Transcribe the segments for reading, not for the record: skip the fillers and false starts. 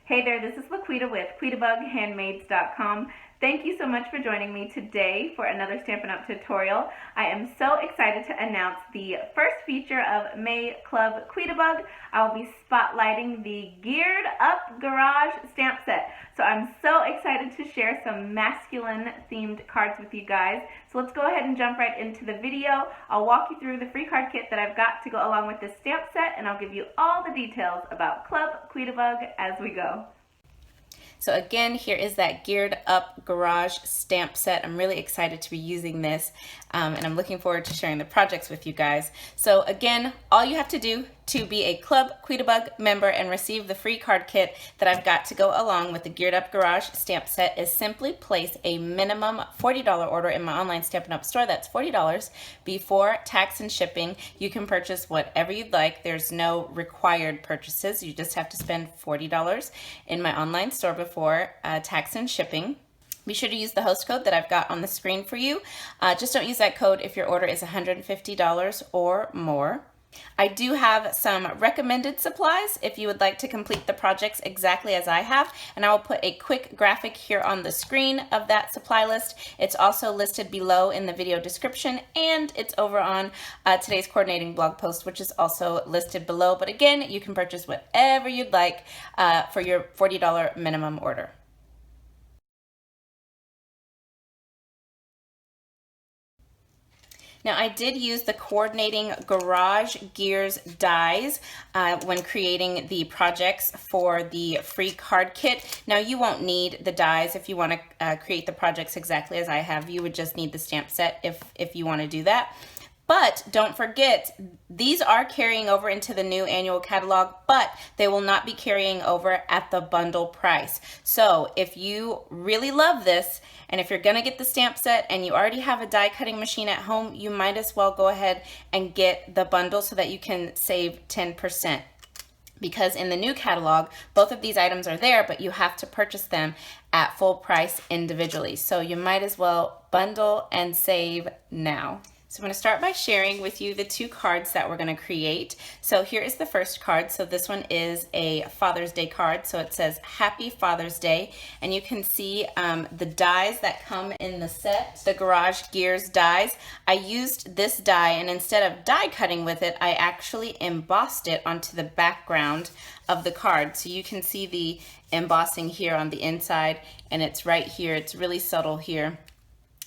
Hey there, this is LaQuita with QuitabugHandmaids.com. Thank you so much for joining me today for another Stampin' Up! Tutorial. I am so excited to announce the first feature of May Club Quitabug. I will be spotlighting the Geared Up Garage stamp set. So I'm so excited to share some masculine themed cards with you guys. So let's go ahead and jump right into the video. I'll walk you through the free card kit that I've got to go along with this stamp set, and I'll give you all the details about Club Quitabug as we go. So again, here is that Geared Up Garage stamp set. I'm really excited to be using this, and I'm looking forward to sharing the projects with you guys. So again, all you have to do to be a Club Quitabug member and receive the free card kit that I've got to go along with the Geared Up Garage stamp set is simply place a minimum $40 order in my online Stampin' Up! Store. That's $40 before tax and shipping. You can purchase whatever you'd like. There's no required purchases. You just have to spend $40 in my online store before tax and shipping. Be sure to use the host code that I've got on the screen for you. Just don't use that code if your order is $150 or more. I do have some recommended supplies if you would like to complete the projects exactly as I have, and I will put a quick graphic here on the screen of that supply list. It's also listed below in the video description, and it's over on today's coordinating blog post, which is also listed below. But again, you can purchase whatever you'd like for your $40 minimum order. Now, I did use the coordinating garage gears dies when creating the projects for the free card kit. Now, you won't need the dies if you want to create the projects exactly as I have. You would just need the stamp set if you want to do that. But don't forget, these are carrying over into the new annual catalog, but they will not be carrying over at the bundle price. So if you really love this, and if you're gonna get the stamp set and you already have a die cutting machine at home, you might as well go ahead and get the bundle so that you can save 10%. Because in the new catalog, both of these items are there, but you have to purchase them at full price individually. So you might as well bundle and save now. So I'm going to start by sharing with you the two cards that we're going to create. So here is the first card. So this one is a Father's Day card. So it says Happy Father's Day. And you can see the dies that come in the set, the Garage Gears dies. I used this die, and instead of die cutting with it, I actually embossed it onto the background of the card. So you can see the embossing here on the inside, and it's right here. It's really subtle here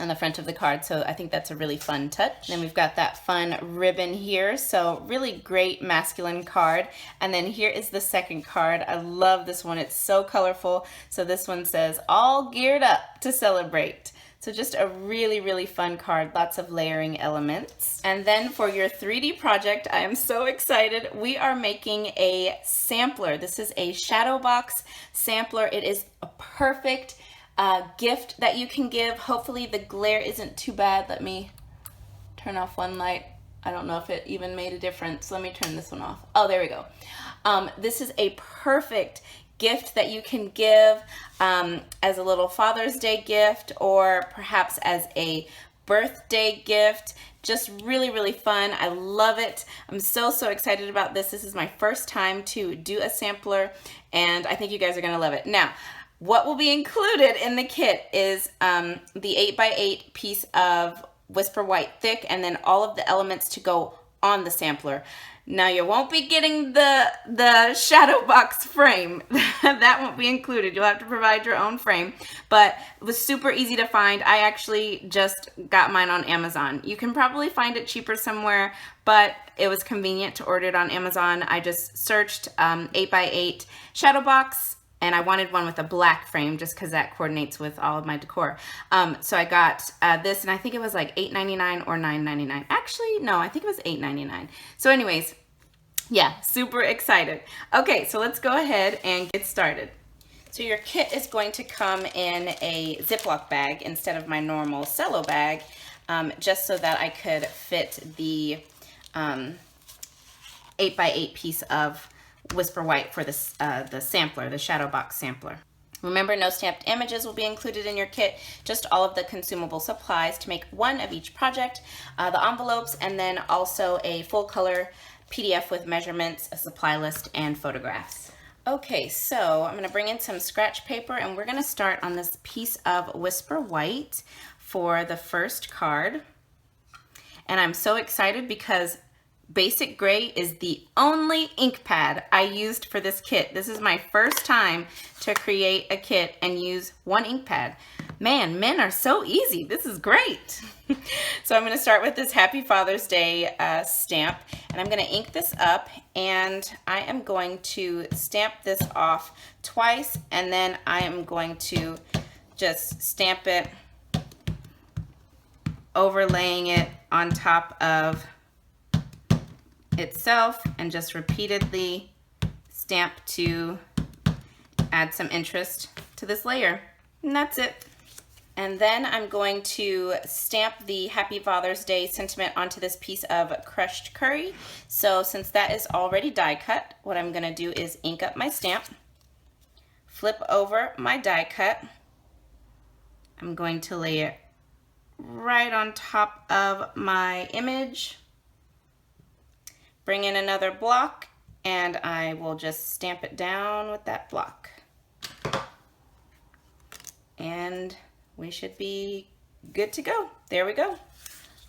on the front of the card, so I think that's a really fun touch. Then we've got that fun ribbon here, so really great masculine card. And then here is the second card. I love this one, it's so colorful. So this one says, all geared up to celebrate. So just a really, really fun card, lots of layering elements. And then for your 3D project, I am so excited. We are making a sampler. This is a shadow box sampler. It is a perfect gift that you can give. Hopefully the glare isn't too bad. Let me turn off one light. I don't know if it even made a difference. Let me turn this one off. Oh, there we go. This is a perfect gift that you can give as a little Father's Day gift, or perhaps as a birthday gift. Just really, really fun. I love it. I'm so excited about this. This is my first time to do a sampler, and I think you guys are gonna love it. Now, what will be included in the kit is the 8x8 piece of Whisper White thick, and then all of the elements to go on the sampler. Now, you won't be getting the shadow box frame. That won't be included. You'll have to provide your own frame, but it was super easy to find. I actually just got mine on Amazon. You can probably find it cheaper somewhere, but it was convenient to order it on Amazon. I just searched 8x8 shadow box, and I wanted one with a black frame just because that coordinates with all of my decor. So I got this, and I think it was like $8.99 or $9.99. Actually, no, I think it was $8.99. So anyways, yeah, super excited. Okay, so let's go ahead and get started. So your kit is going to come in a Ziploc bag instead of my normal cello bag, just so that I could fit the 8x8 piece of Whisper White for this, the sampler, the shadow box sampler. Remember, no stamped images will be included in your kit, just all of the consumable supplies to make one of each project, the envelopes, and then also a full color PDF with measurements, a supply list, and photographs. Okay, so I'm gonna bring in some scratch paper and we're gonna start on this piece of Whisper White for the first card. And I'm so excited because Basic Gray is the only ink pad I used for this kit. This is my first time to create a kit and use one ink pad. Man, men are so easy. This is great. So I'm going to start with this Happy Father's Day stamp, and I'm going to ink this up, and I am going to stamp this off twice, and then I am going to just stamp it, overlaying it on top of itself, and just repeatedly stamp to add some interest to this layer. And that's it. And then I'm going to stamp the Happy Father's Day sentiment onto this piece of crushed curry. So since that is already die cut, what I'm gonna do is ink up my stamp, flip over my die cut. I'm going to lay it right on top of my image, bring in another block, and I will just stamp it down with that block. And we should be good to go. There we go.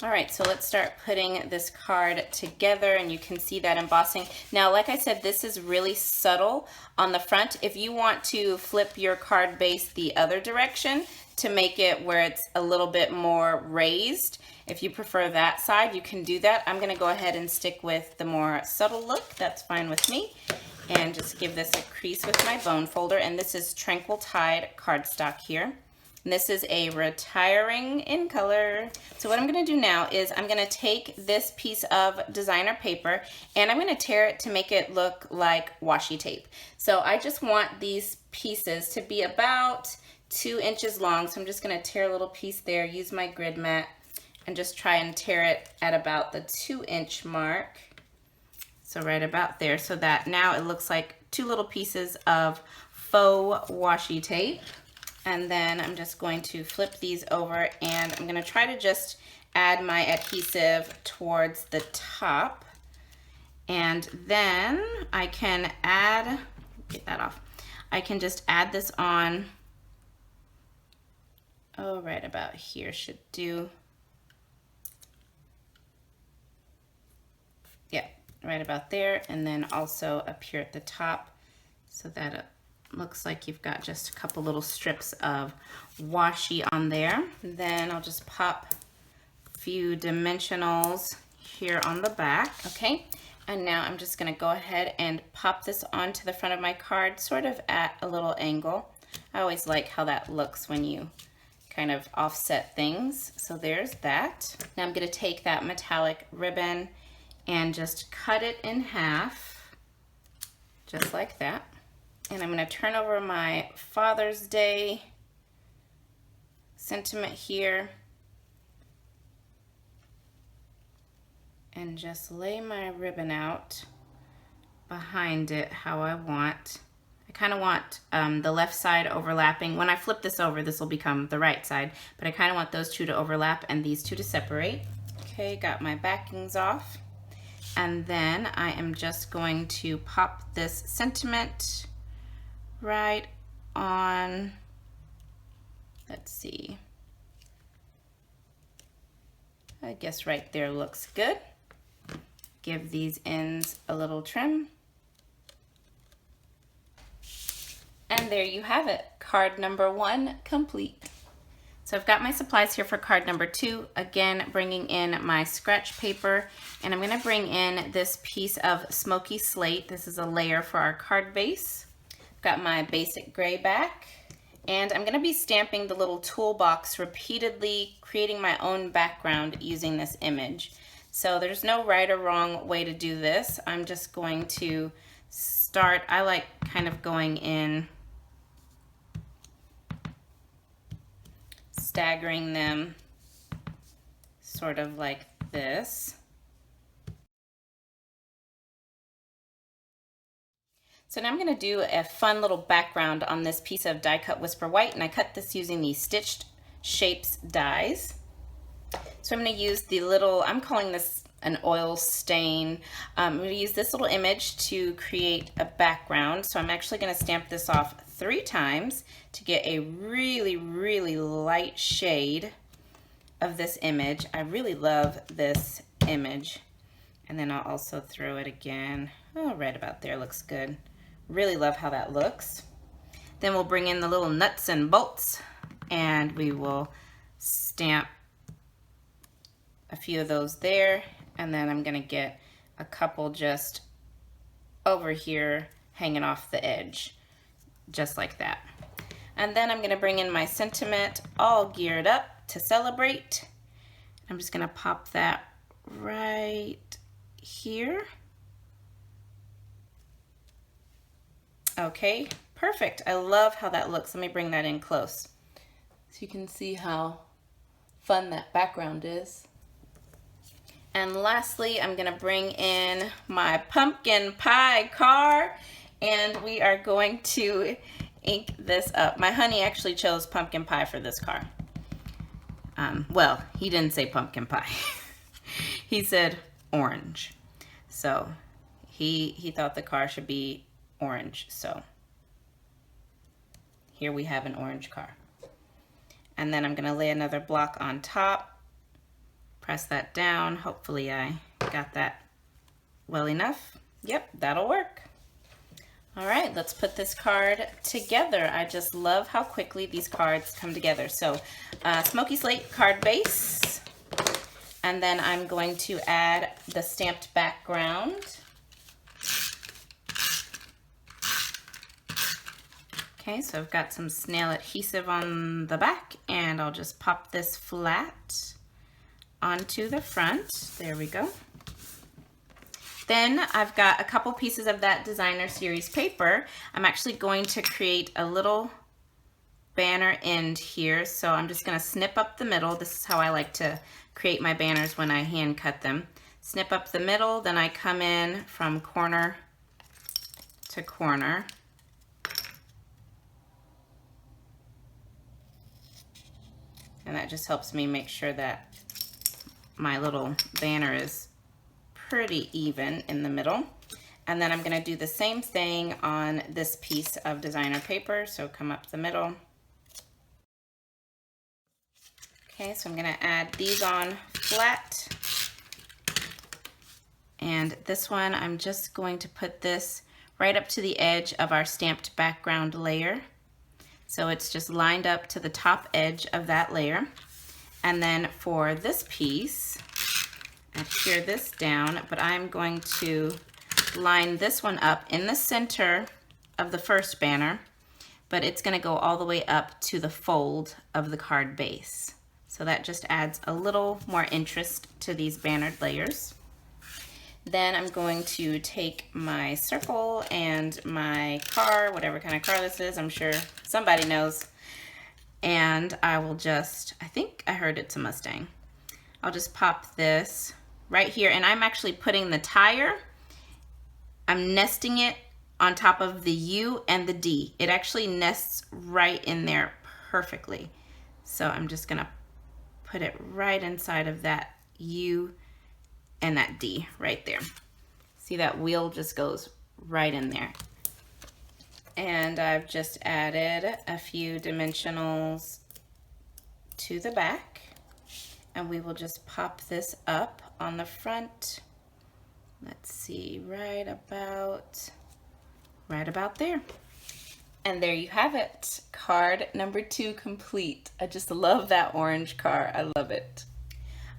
All right, so let's start putting this card together, and you can see that embossing. Now, like I said, this is really subtle on the front. If you want to flip your card base the other direction to make it where it's a little bit more raised, if you prefer that side, you can do that. I'm gonna go ahead and stick with the more subtle look. That's fine with me. And just give this a crease with my bone folder. And this is Tranquil Tide cardstock here. And this is a retiring in color. So what I'm gonna do now is I'm gonna take this piece of designer paper and I'm gonna tear it to make it look like washi tape. So I just want these pieces to be about 2 inches long. So I'm just gonna tear a little piece there, use my grid mat, and just try and tear it at about the 2-inch mark. So right about there, so that now it looks like 2 little pieces of faux washi tape. And then I'm just going to flip these over, and I'm gonna try to just add my adhesive towards the top. And then I can add, get that off. I can just add this on, oh, right about here should do. Yeah, right about there, and then also up here at the top, so that it looks like you've got just a couple little strips of washi on there. Then I'll just pop a few dimensionals here on the back, okay? And now I'm just gonna go ahead and pop this onto the front of my card, sort of at a little angle. I always like how that looks when you kind of offset things. So there's that. Now I'm gonna take that metallic ribbon and just cut it in half, just like that. And I'm gonna turn over my Father's Day sentiment here and just lay my ribbon out behind it how I want. I kind of want the left side overlapping. When I flip this over, this will become the right side, but I kind of want those two to overlap and these two to separate. Okay, got my backings off. And then I am just going to pop this sentiment right on, let's see, I guess right there looks good. Give these ends a little trim. And there you have it, card number 1 complete. So I've got my supplies here for card number 2. Again, bringing in my scratch paper, and I'm gonna bring in this piece of smoky slate. This is a layer for our card base. Got my Basic Gray back, and I'm gonna be stamping the little toolbox repeatedly, creating my own background using this image. So there's no right or wrong way to do this. I'm just going to start, I like kind of going in, staggering them sort of like this. So now I'm going to do a fun little background on this piece of die cut Whisper White, and I cut this using the Stitched Shapes dies. So I'm going to use the little, I'm calling this an oil stain. I'm going to use this little image to create a background. So I'm actually going to stamp this off 3 times to get a really, really light shade of this image. I really love this image. And then I'll also throw it again. Oh, right about there looks good. Really love how that looks. Then we'll bring in the little nuts and bolts and we will stamp a few of those there. And then I'm gonna get a couple just over here hanging off the edge, just like that. And then I'm gonna bring in my sentiment all geared up to celebrate. I'm just gonna pop that right here. Okay, perfect. I love how that looks. Let me bring that in close so you can see how fun that background is. And lastly, I'm gonna bring in my pumpkin pie car and we are going to ink this up. My honey actually chose pumpkin pie for this car. Well, he didn't say pumpkin pie. He said orange. So he thought the car should be orange. So here we have an orange car. And then I'm gonna lay another block on top. Press that down. Hopefully I got that well enough. Yep, that'll work. All right, let's put this card together. I just love how quickly these cards come together. So smoky slate card base, and then I'm going to add the stamped background. Okay, so I've got some snail adhesive on the back and I'll just pop this flat onto the front. There we go. Then I've got a couple pieces of that designer series paper. I'm actually going to create a little banner end here. So I'm just gonna snip up the middle. This is how I like to create my banners when I hand cut them. Snip up the middle, then I come in from corner to corner. And that just helps me make sure that my little banner is pretty even in the middle. And then I'm gonna do the same thing on this piece of designer paper. So come up the middle. Okay, so I'm gonna add these on flat. And this one, I'm just going to put this right up to the edge of our stamped background layer. So it's just lined up to the top edge of that layer. And then for this piece, I shear this down, but I'm going to line this one up in the center of the first banner, but it's gonna go all the way up to the fold of the card base. So that just adds a little more interest to these bannered layers. Then I'm going to take my circle and my car, whatever kind of car this is, I'm sure somebody knows, and I will just, I think I heard it's a Mustang. I'll just pop this right here, and I'm actually putting the tire, I'm nesting it on top of the U and the D. It actually nests right in there perfectly. So I'm just gonna put it right inside of that U and that D right there. See, that wheel just goes right in there. And I've just added a few dimensionals to the back, and we will just pop this up on the front. Let's see, right about there. And there you have it, card number 2 complete. I just love that orange car, I love it.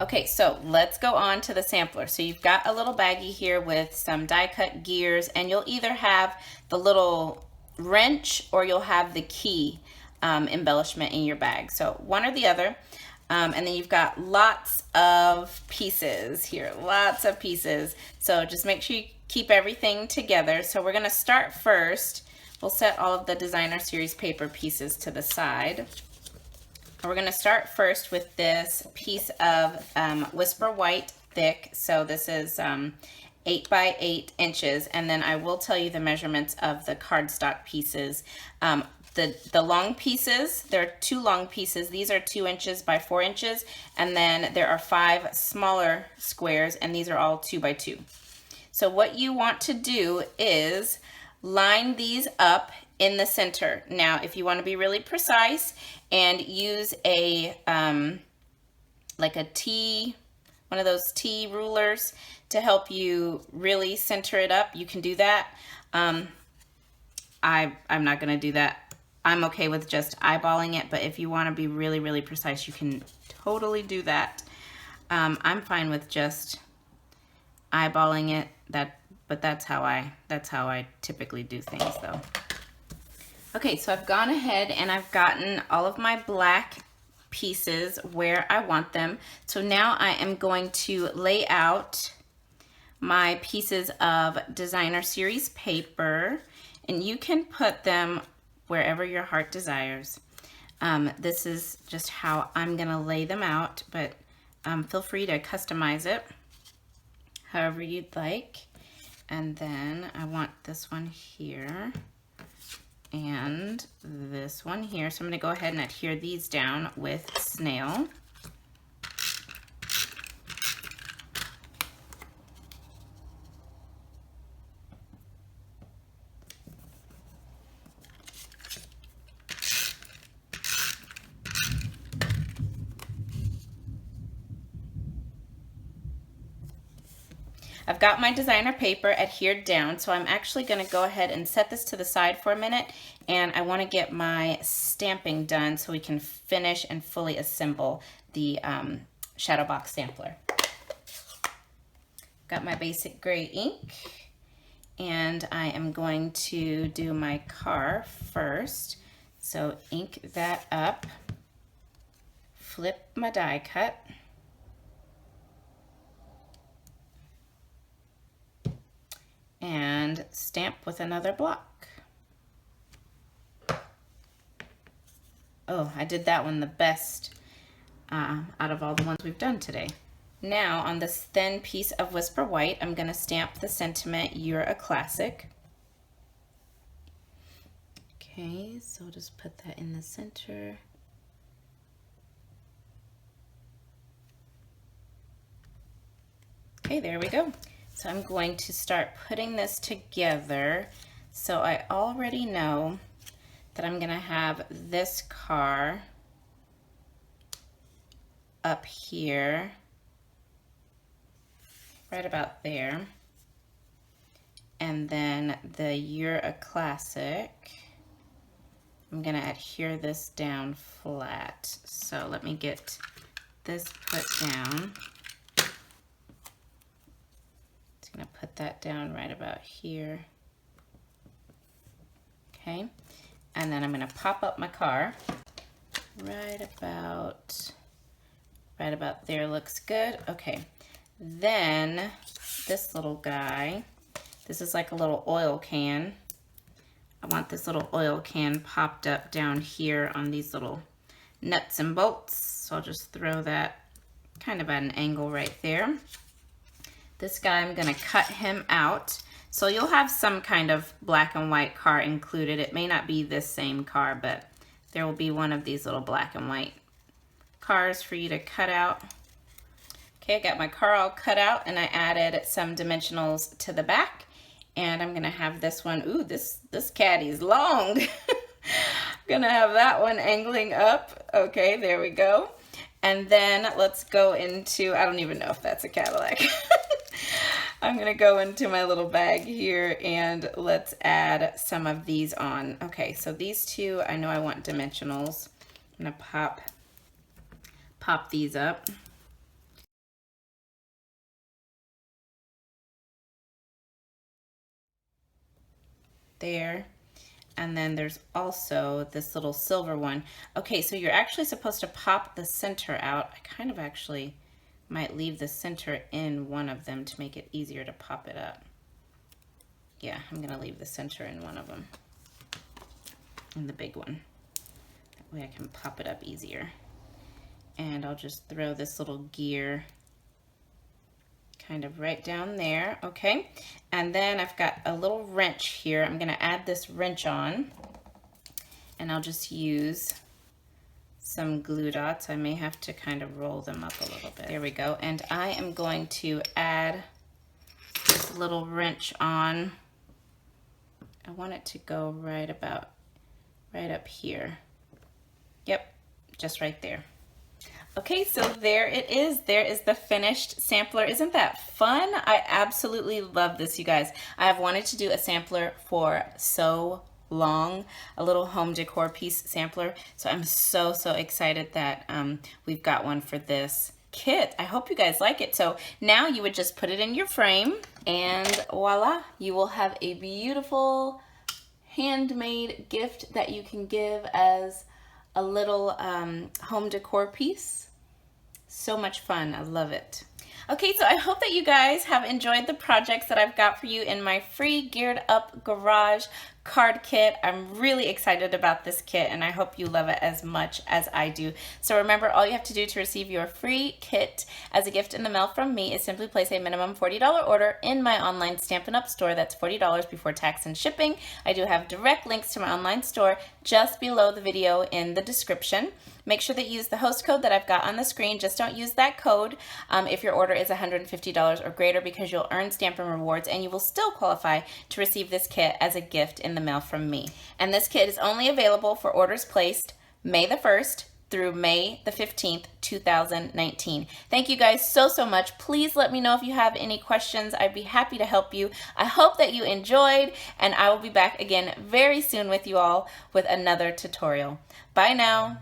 Okay, so let's go on to the sampler. So you've got a little baggie here with some die cut gears, and you'll either have the little wrench or you'll have the key embellishment in your bag. So one or the other. And then you've got lots of pieces here, lots of pieces. So just make sure you keep everything together. So we're gonna start first. We'll set all of the designer series paper pieces to the side. We're gonna start first with this piece of Whisper White thick. So this is 8 by 8 inches, and then I will tell you the measurements of the cardstock pieces the long pieces, there are 2 long pieces. These are 2 inches by 4 inches, and then there are 5 smaller squares, and these are all 2 by 2. So what you want to do is line these up in the center. Now, if you want to be really precise and use a like a T, one of those T rulers to help you really center it up, you can do that. I'm not gonna do that. I'm okay with just eyeballing it, but if you want to be really, really precise, you can totally do that. I'm fine with just eyeballing it. But that's how I typically do things, though. Okay, so I've gone ahead and I've gotten all of my black pieces where I want them. So now I am going to lay out my pieces of designer series paper, and you can put them wherever your heart desires. This is just how I'm gonna lay them out, but feel free to customize it however you'd like. And then I want this one here and this one here. So I'm going to go ahead and adhere these down with snail. I've got my designer paper adhered down, so I'm actually going to go ahead and set this to the side for a minute, and I want to get my stamping done so we can finish and fully assemble the shadow box sampler. Got my basic gray ink, and I am going to do my car first. So ink that up, flip my die cut, and stamp with another block. Oh, I did that one the best out of all the ones we've done today. Now on this thin piece of Whisper White, I'm going to stamp the sentiment, "You're a Classic." Okay, so I'll just put that in the center. Okay, there we go. So I'm going to start putting this together. So I already know that I'm gonna have this car up here, right about there. And then the "You're a Classic," I'm gonna adhere this down flat. So let me get this put down. Gonna put that down right about here. Okay, and then I'm gonna pop up my car right about there. Looks good. Okay, then this little guy, this is like a little oil can. I want this little oil can popped up down here on these little nuts and bolts, so I'll just throw that kind of at an angle right there. This guy, I'm gonna cut him out. So you'll have some kind of black and white car included. It may not be this same car, but there will be one of these little black and white cars for you to cut out. Okay, I got my car all cut out, and I added some dimensionals to the back. And I'm gonna have this one, ooh, this caddy's long. Gonna have that one angling up. Okay, there we go. And then let's go into, I don't even know if that's a Cadillac. I'm gonna go into my little bag here and let's add some of these on. Okay, so these two, I know I want dimensionals. I'm gonna pop these up. There. And then there's also this little silver one. Okay, so you're actually supposed to pop the center out. I kind of actually might leave the center in one of them to make it easier to pop it up. Yeah, I'm gonna leave the center in one of them, in the big one. That way I can pop it up easier. And I'll just throw this little gear kind of right down there, okay? And then I've got a little wrench here. I'm gonna add this wrench on, And I'll just use some glue dots. I may have to kind of roll them up a little bit. There we go. And I am going to add this little wrench on. I want it to go right up here. Yep, just right there. Okay, so there it is. There is the finished sampler. Isn't that fun? I absolutely love this, you guys. I have wanted to do a sampler for so long, a little home decor piece sampler. So I'm so excited that we've got one for this kit. I hope you guys like it. So now you would just put it in your frame and voila, you will have a beautiful handmade gift that you can give as a little home decor piece. So much fun. I love it. Okay, so I hope that you guys have enjoyed the projects that I've got for you in my free Geared Up Garage card kit. I'm really excited about this kit and I hope you love it as much as I do. So remember, all you have to do to receive your free kit as a gift in the mail from me is simply place a minimum $40 order in my online Stampin' Up! Store. That's $40 before tax and shipping. I do have direct links to my online store just below the video in the description. Make sure that you use the host code that I've got on the screen. Just don't use that code if your order is $150 or greater, because you'll earn Stampin' rewards and you will still qualify to receive this kit as a gift in the mail from me. And this kit is only available for orders placed May the 1st through May the 15th, 2019. Thank you guys so much. Please let me know if you have any questions. I'd be happy to help you. I hope that you enjoyed, and I will be back again very soon with you all with another tutorial. Bye now.